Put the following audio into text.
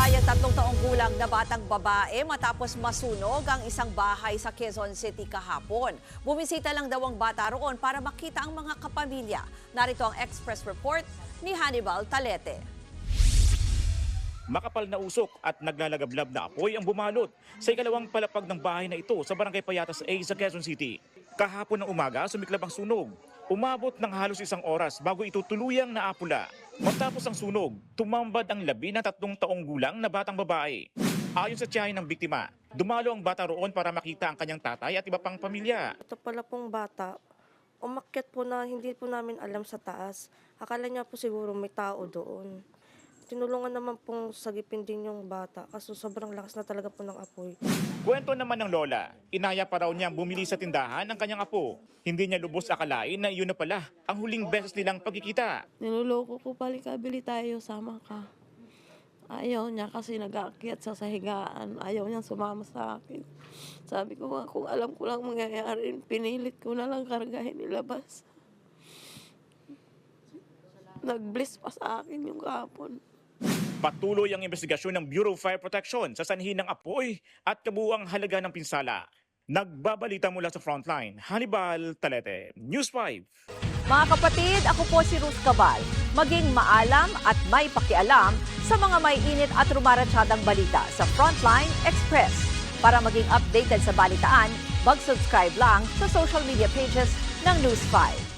Namatay ang 3 taong gulang na batang babae matapos masunog ang isang bahay sa Quezon City kahapon. Bumisita lang daw ang bata roon para makita ang mga kapamilya. Narito ang Express Report ni Hannibal Talete. Makapal na usok at naglalagablab na apoy ang bumalot sa ikalawang palapag ng bahay na ito sa Barangay Payatas A sa Quezon City. Kahapon ng umaga, sumiklab ang sunog. Umabot ng halos 1 oras bago ito tuluyang naapula. Matapos ang sunog, tumambad ang 13 taong gulang na batang babae. Ayon sa tiyahin ng biktima, dumalo ang bata roon para makita ang kanyang tatay at iba pang pamilya. Ito pala pong bata, umakyat po na hindi po namin alam sa taas. Akala niya po siguro may tao doon. Tinulungan naman pong sagipin din yung bata kasi sobrang lakas na talaga po ng apoy. Kwento naman ng lola, inaya pa raw niyang bumili sa tindahan ng kanyang apo. Hindi niya lubos akalain na iyon na pala ang huling beses nilang pagkikita. Niloloko ko, balik-abili tayo, sama ka. Ayaw niya kasi nag-aakyat sa higaan. Ayaw niya sumama sa akin. Sabi ko nga, kung alam ko lang mangyayari, pinilit ko na lang kargahin ilabas. Nag-bliss pa sa akin yung kahapon. Patuloy ang investigasyon ng Bureau of Fire Protection sa sanhi ng apoy at kabuuang halaga ng pinsala. Nagbabalita mula sa Frontline, Hannibal Talete, News 5. Mga kapatid, ako po si Ruth Cabal. Maging maalam at may pakialam sa mga may init at rumaratsadang balita sa Frontline Express. Para maging updated sa balitaan, mag-subscribe lang sa social media pages ng News 5.